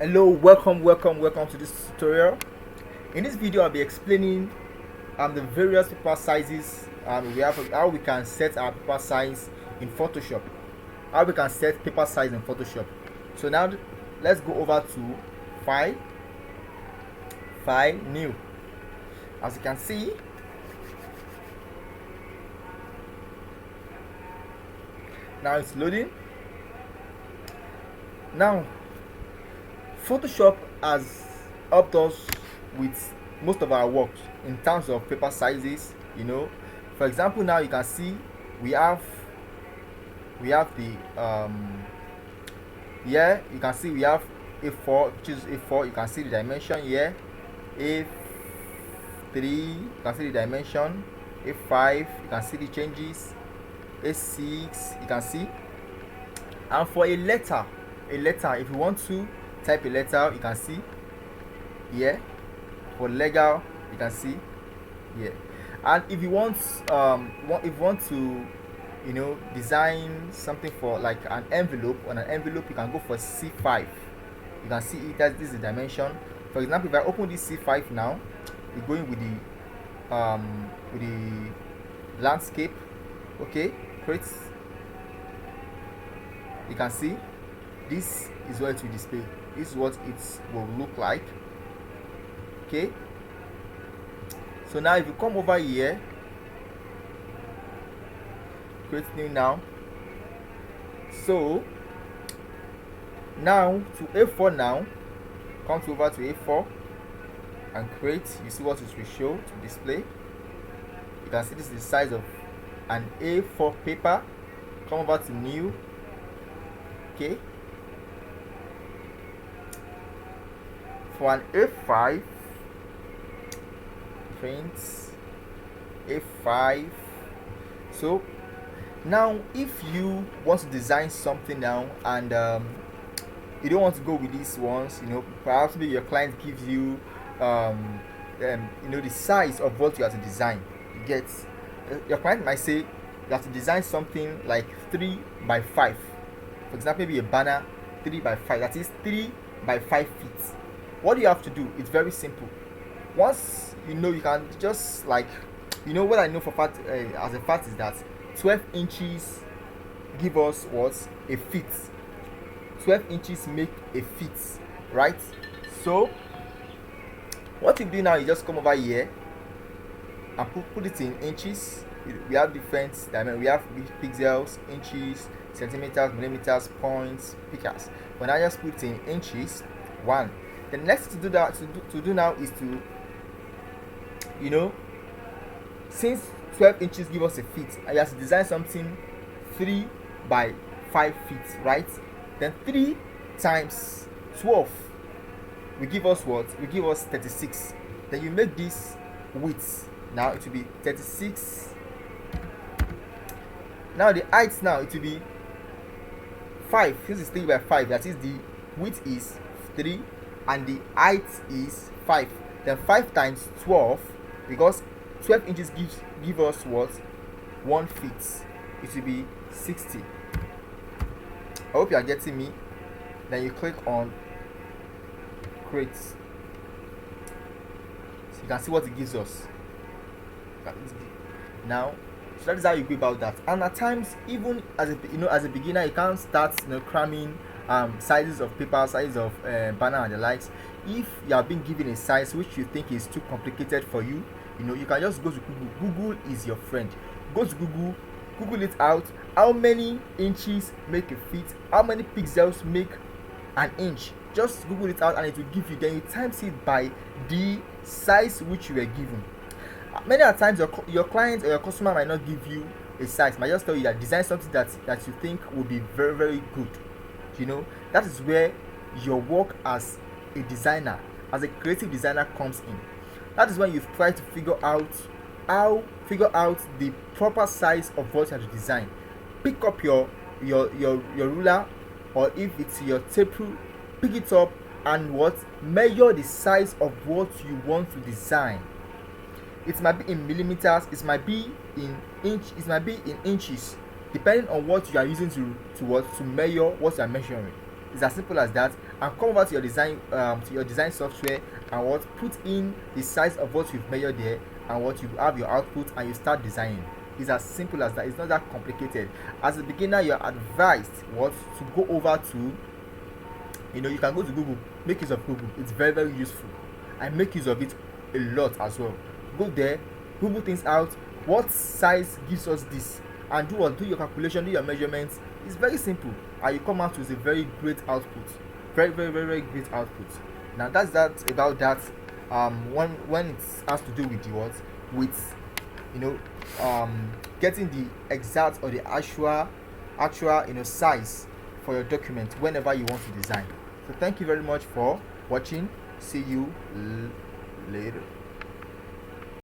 Hello, welcome to this tutorial. In this video I'll be explaining the various paper sizes. We have how we can set our paper size in Photoshop. How we can set paper size in Photoshop. So now let's go over to file, new. As you can see, now it's loading. Now Photoshop has helped us with most of our work in terms of paper sizes. For example, now you can see we have the here you can see we have A4, which is A4. You can see the dimension here. A3, you can see the dimension. A5, you can see the changes. A6, you can see. And for a letter, if you want to type a letter, you can see here. For legal, you can see here. And if you want to design something for like an envelope, on an envelope you can go for C5. You can see it as this is the dimension. For example, if I open this C5 now, we're going with the landscape. Okay, create. You can see this is what it will display. This is what it will look like. Okay, so now if you come over here, create new now. So now to A4, now come over to A4 and create. You see what it will show to display. You can see this is the size of an A4 paper. Come over to new. Okay, for an A5, print A5. So now if you want to design something now and you don't want to go with these ones, perhaps maybe your client gives you the size of what you have to design. You get, your client might say you have to design something like 3 by 5. For example, maybe a banner 3 by 5, that is 3 by 5 feet. What you have to do, it's very simple. Once you can just like, what I know for fact, as a fact, is that 12 inches give us what? A feet. 12 inches make a feet, right? So what you do now, you just come over here and put it in inches. We have different dimensions. We have pixels, inches, centimeters, millimeters, points, picas. But I just put it in inches. 1. The next to do now is to, since 12 inches give us a feet, I have to design something 3 by 5 feet, right? Then 3 times 12 will give us what? Will give us 36. Then you make this width. Now it will be 36. Now the height, now it will be 5. This is 3 by 5. That is, the width is 3 and the height is 5. Then 5 times 12, because 12 inches give us what? 1 feet. It will be 60. I hope you are getting me. Then you click on create. So you can see what it gives us. Now, so that is how you go about that. And at times, even as a beginner, you can't start cramming sizes of paper, sizes of banner and the likes. If you have been given a size which you think is too complicated for you, you can just go to Google. Google is your friend. Go to Google it out. How many inches make a feet? How many pixels make an inch? Just Google it out and it will give you. Then you times it by the size which you were given. Many a times your client or your customer might not give you a size, might just tell you that design something that you think will be very, very good. That is where your work as a designer, as a creative designer, comes in. That is when you try to figure out the proper size of what you have to design. Pick up your ruler, or if it's your tape rule, pick it up and measure the size of what you want to design. It might be in millimeters, it might be in inches, depending on what you are using to measure what you are measuring. It's as simple as that. And come over to your design software, and what put in the size of what you've measured there, and what you have your output, and you start designing. It's as simple as that. It's not that complicated. As a beginner, you're advised what to go over to, you can go to Google. Make use of Google. It's very, very useful. I make use of it a lot as well. Go there, Google things out. What size gives us this? And do your calculation, do your measurements. It's very simple, and you come out with a very great output. Very, very, very, very great output. Now that's that about that. When it has to do with the what, with you know getting the exact or the actual size for your document whenever you want to design. So thank you very much for watching. See you later.